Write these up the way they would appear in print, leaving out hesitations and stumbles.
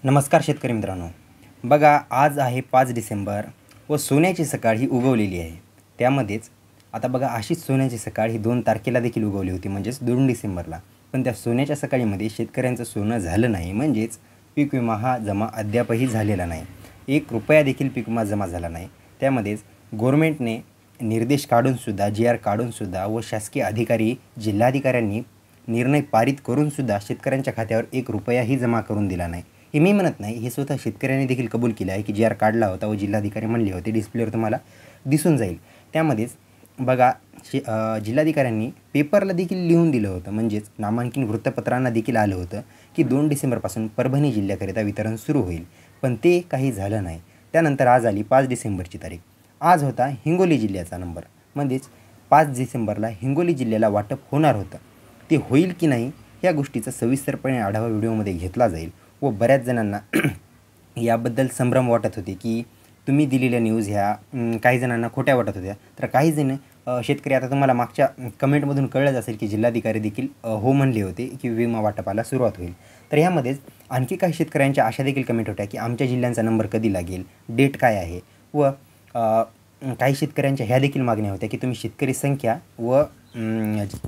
नमस्कार शेतकरी मित्रांनो, बघा आज आहे 5 डिसेंबर व सोन्याची सकाळ ही उगवलेली आहे. त्यामध्येच आता बघा अशीच सोन्याची सकाळ ही 2 तारखेला देखील उगवली होती, म्हणजेच 2 डिसेंबरला. पण त्या सोन्याच्या सकाळीमध्ये शेतकऱ्यांचं सोनं झालं नाही, म्हणजेच पीक विमा हा जमा अद्यापही झालेला नाही. ₹1 देखील पीक विमा जमा झाला नाही. त्यामध्येच गव्हर्नमेंटने निर्देश काढूनसुद्धा, जी.आर. काढूनसुद्धा व शासकीय अधिकारी, जिल्हाधिकाऱ्यांनी निर्णय पारित करूनसुद्धा शेतकऱ्यांच्या खात्यावर ₹1ही जमा करून दिला नाही. हे मी म्हणत नाही, हे स्वतः शेतकऱ्यांनी देखील कबूल केलं आहे की जी.आर. काढला होता व जिल्हाधिकारी म्हणले होते, डिस्प्लेवर तुम्हाला दिसून जाईल. त्यामध्येच बघा जिल्हाधिकाऱ्यांनी पेपरला देखील लिहून दिलं होतं, म्हणजेच नामांकित वृत्तपत्रांना देखील आलं होतं की 2 डिसेंबरपासून परभणी जिल्ह्याकरिता वितरण सुरू होईल. पण ते काही झालं नाही. त्यानंतर आज आली 5 डिसेंबरची तारीख. आज होता हिंगोली जिल्ह्याचा नंबर, म्हणजेच 5 डिसेंबरला हिंगोली जिल्ह्याला वाटप होणार होतं. ते होईल की नाही या गोष्टीचा सविस्तरपणे आढावा व्हिडिओमध्ये घेतला जाईल. व बऱ्याच जणांना याबद्दल संभ्रम वाटत होते की तुम्ही दिलेल्या न्यूज ह्या काही जणांना खोट्या वाटत होत्या. तर काही जण शेतकरी, आता तुम्हाला मागच्या कमेंटमधून कळलंच असेल की जिल्हाधिकारी देखील हो म्हणले होते की विमा वाटपाला सुरुवात होईल. तर ह्यामध्येच आणखी काही शेतकऱ्यांच्या अशा देखील कमेंट होत्या की आमच्या जिल्ह्यांचा नंबर कधी लागेल, डेट काय आहे. व काही शेतकऱ्यांच्या ह्या देखील मागण्या होत्या की तुम्ही शेतकरी संख्या व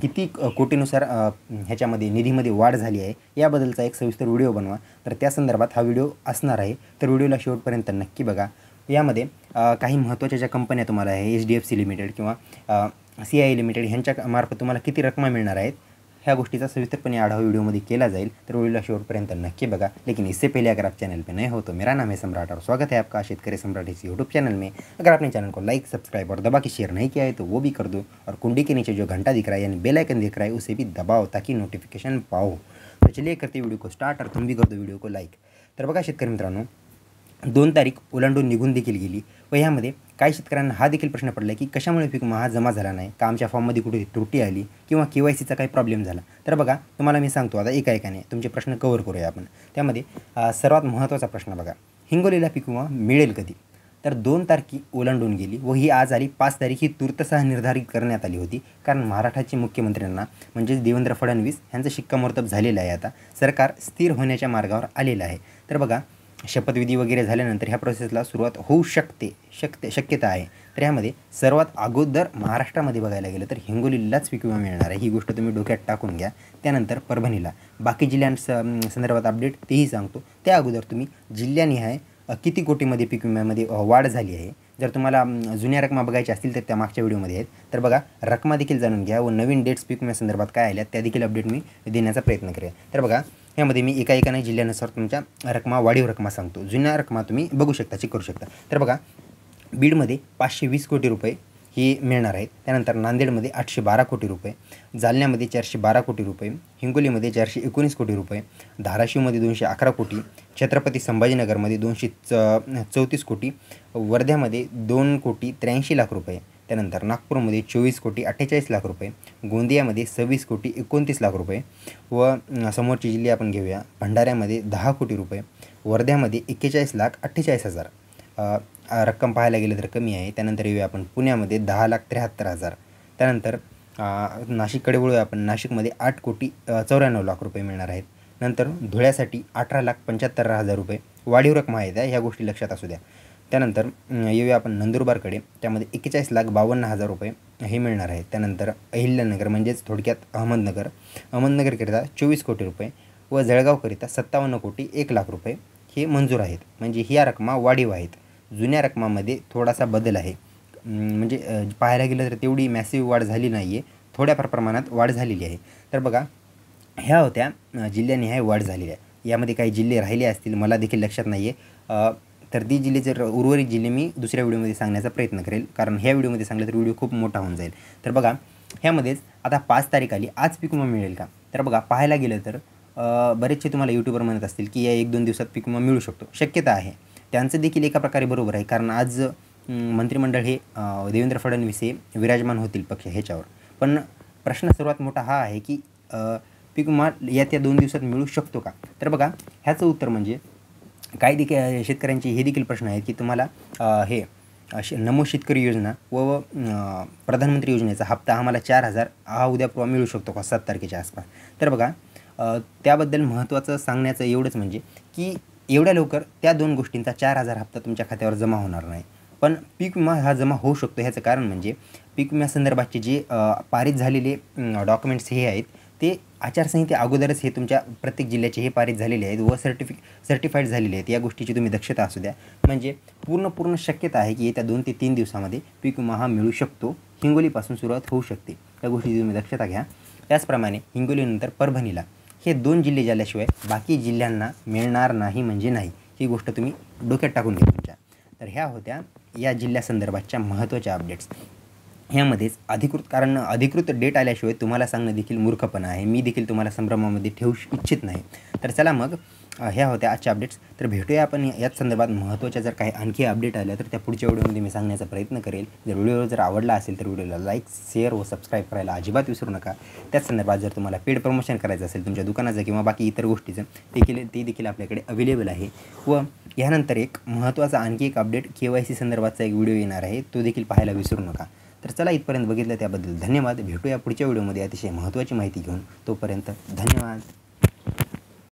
किती कोटीनुसार ह्याच्यामध्ये निधीमध्ये वाढ झाली आहे याबद्दलचा एक सविस्तर व्हिडिओ बनवा. तर त्या संदर्भात हा व्हिडिओ असणार आहे. तर व्हिडिओला शेवटपर्यंत नक्की बघा. यामध्ये काही महत्त्वाच्या ज्या कंपन्या तुम्हाला आहे, HDFC लिमिटेड किंवा CI लिमिटेड ह्यांच्या मार्फत तुम्हाला किती रकमा मिळणार आहेत ह्या गोष्टीचा सविस्तरपणे आढावा व्हिडिओमध्ये केला जाईल. तर व्हिडिओला शेवटपर्यंत नक्की बगा. लेकिन इससे पहले अगर आप चैनल पे नए हो तो मेरा नाम है सम्राट और स्वागत है आपका शेतकरी सम्राट इस यूट्यूब चैनल में। अगर आपने चैनल को लाइक, सब्सक्राइब और दबा के शेयर नहीं किया है तो वो भी कर दो, और कुंडी के नीचे जो घंटा दिख रहा है यानी बेल आइकन दिख रहा है उसे भी दबाओ ताकि नोटिफिकेशन पाओ. तो चलिए करते व्हिडिओ को स्टार्ट और तुम भी कर दो व्हिडिओ को लाईक. तर बघा शेतकरी मित्रांनो, 2 तारीख ओलांडून निघून देखील गेली व ह्यामध्ये काही शेतकऱ्यांना हा देखील प्रश्न पडला की कशामुळे पीक विमा हा जमा झाला नाही, का आमच्या फॉर्ममध्ये कुठे त्रुटी आली किंवा KYCचा काही प्रॉब्लेम झाला. तर बघा तुम्हाला मी सांगतो, आता एकाएकाने तुमचे प्रश्न कव्हर करूया आपण. त्यामध्ये सर्वात महत्त्वाचा प्रश्न बघा, हिंगोलीला पीक विमा मिळेल कधी. तर 2 तारखी ओलांडून गेली व ही आज आली 5 तारीख ही तूर्तसह निर्धारित करण्यात आली होती. कारण महाराष्ट्राचे मुख्यमंत्र्यांना म्हणजेच देवेंद्र फडणवीस यांचं शिक्कामोर्तब झालेलं आहे. आता सरकार स्थिर होण्याच्या मार्गावर आलेलं आहे. तर बघा शपथविधी वगैरे झाल्यानंतर ह्या प्रोसेसला सुरुवात होऊ शक्यता आहे. तर ह्यामध्ये सर्वात अगोदर महाराष्ट्रामध्ये बघायला गेलं तर हिंगोलीलाच पीक विमा मिळणार आहे. ही गोष्ट तुम्ही डोक्यात टाकून घ्या. त्यानंतर परभणीला, बाकी जिल्ह्यांसंदर्भात अपडेट तेही सांगतो. त्या अगोदर तुम्ही जिल्ह्यानिहाय किती कोटीमध्ये पीक विम्यामध्ये वाढ झाली आहे. जर तुम्हाला जुन्या रकमा बघायच्या असतील तर त्या मागच्या व्हिडिओमध्ये आहेत. तर बघा रकमा देखील जाणून घ्या व नवीन डेट्स पीक विम्यासंदर्भात काय आल्या त्या देखील अपडेट मी देण्याचा प्रयत्न करेन. तर बघा यामध्ये मी एकाएकाने जिल्ह्यानुसार तुमच्या रकमा, वाढीव रकमा सांगतो. जुन्या रकमा तुम्ही बघू शकता, चेक करू शकता. तर बघा बीडमध्ये 520 कोटी रुपये ही मिळणार आहेत. त्यानंतर नांदेडमध्ये 812 कोटी रुपये, जालन्यामध्ये 412 कोटी रुपये, हिंगोलीमध्ये 419 कोटी रुपये, धाराशिवमध्ये 211 कोटी, छत्रपती संभाजीनगरमध्ये 234 कोटी, वर्ध्यामध्ये 2,83,00,000 रुपये, त्यानंतर नागपूरमध्ये 24,48,00,000 रुपये, गोंदियामध्ये 26,29,00,000 रुपये व समोरचे जिल्हे आपण घेऊया. भंडाऱ्यामध्ये 10 कोटी रुपये, वर्ध्यामध्ये 41,48,000 रक्कम पाहायला गेलं तर कमी आहे. त्यानंतर येऊया आपण पुण्यामध्ये 10,73,000. त्यानंतर नाशिककडे वळूया आपण. नाशिकमध्ये 8,94,00,000 रुपये मिळणार आहेत. नंतर धुळ्यासाठी 18,75,000 रुपये वाढीव रकमा आहेत, ह्या गोष्टी लक्षात असू द्या. त्यानंतर येऊया आपण नंदुरबारकडे. त्यामध्ये 41,52,000 रुपये हे मिळणार आहेत. त्यानंतर अहिल्यानगर म्हणजेच थोडक्यात अहमदनगरकरिता 24 कोटी रुपये व जळगावकरिता 57,01,00,000 रुपये हे मंजूर आहेत. म्हणजे ह्या रकमा वाढीव आहेत. जुन्या रकमामध्ये थोडासा बदल आहे. म्हणजे पाहायला गेलं तर तेवढी मॅसिव्ह वाढ झाली नाही आहे, थोड्याफार प्रमाणात वाढ झालेली आहे. तर बघा ह्या होत्या जिल्ह्यानिहाय वाढ झालेली आहे. यामध्ये काही जिल्हे राहिले असतील, मला देखील लक्षात नाही आहे. तर ती जिल्हे, जर उर्वरित जिल्हे मी दुसऱ्या व्हिडिओमध्ये सांगण्याचा प्रयत्न करेल, कारण ह्या व्हिडिओमध्ये सांगलं तर व्हिडिओ खूप मोठा होऊन जाईल. तर बघा ह्यामध्येच आता 5 तारीख आली, आज पीक विमा मिळेल का. तर बघा पाहायला गेलं तर बरेचसे तुम्हाला यूट्यूबर म्हणत असतील की या 1-2 दिवसात पीक विमा मिळू शकतो. शक्यता आहे, त्यांचं देखील एका प्रकारे बरोबर आहे. कारण आज मंत्रिमंडळ हे देवेंद्र फडणवीस हे विराजमान होतील पक्ष ह्याच्यावर. पण प्रश्न सर्वात मोठा हा आहे की पीक विमा या 2 दिवसात मिळू शकतो का. तर बघा ह्याचं उत्तर म्हणजे काही देखील शेतकऱ्यांचे हे देखील प्रश्न आहेत की तुम्हाला हे नमो शेतकरी योजना व प्रधानमंत्री योजनेचा हप्ता आम्हाला 4,000 हा उद्या मिळू शकतो का 7 तारखेच्या आसपास. तर बघा त्याबद्दल महत्त्वाचं सांगण्याचं एवढंच म्हणजे की एवढ्या लवकर त्या 2 गोष्टींचा 4,000 हप्ता तुमच्या खात्यावर जमा होणार नाही. पण पीक विमा हा जमा होऊ शकतो. ह्याचं कारण म्हणजे पीक विम्यासंदर्भातचे जे पारित झालेले डॉक्युमेंट्स हे आहेत, ते आचारसंहिते अगोदरच हे तुमच्या प्रत्येक जिल्ह्याचे हे पारित झालेले आहेत व सर्टिफाईड झालेले आहेत. या गोष्टीची तुम्ही दक्षता असू द्या. म्हणजे पूर्ण शक्यता आहे की येत्या 2 ते 3 दिवसामध्ये पीक विमा हा मिळू शकतो. हिंगोलीपासून सुरुवात होऊ शकते. त्या गोष्टीची तुम्ही दक्षता घ्या. त्याचप्रमाणे हिंगोलीनंतर परभणीला हे 2 जिल्हे झाल्याशिवाय बाकी जिल्ह्यांना मिळणार नाही म्हणजे नाही. ही गोष्ट तुम्ही डोक्यात टाकून घ्या तुमच्या. तर ह्या होत्या या जिल्ह्यासंदर्भातच्या महत्त्वाच्या अपडेट्स. ह्यामध्येच अधिकृत डेट आल्याशिवाय तुम्हाला सांगणं देखील मूर्खपणा आहे. मी देखील तुम्हाला संभ्रमामध्ये ठेवू इच्छित नाही. तर चला मग ह्या होत्या आजच्या अपडेट्स. तर भेटूया आपण याच संदर्भात महत्त्वाच्या जर काही आणखी अपडेट आल्या तर त्या पुढच्या व्हिडिओमध्ये मी सांगण्याचा प्रयत्न करेल. व्हिडिओ जर आवडला असेल तर व्हिडिओला लाईक, शेअर व सबस्क्राईब करायला अजिबात विसरू नका. त्याच संदर्भात जर तुम्हाला पेड प्रमोशन करायचं असेल तुमच्या दुकानाचं किंवा बाकी इतर गोष्टीचं ते देखील आपल्याकडे अवेलेबल आहे. व यानंतर एक महत्त्वाचा आणखी एक अपडेट KYC संदर्भातचा एक व्हिडिओ येणार आहे. तो देखील पाहायला विसरू नका. तर चला इथपर्यंत बघितलं त्याबद्दल धन्यवाद. भेटूया पुढच्या व्हिडिओमध्ये अतिशय महत्त्वाची माहिती घेऊन. तोपर्यंत धन्यवाद.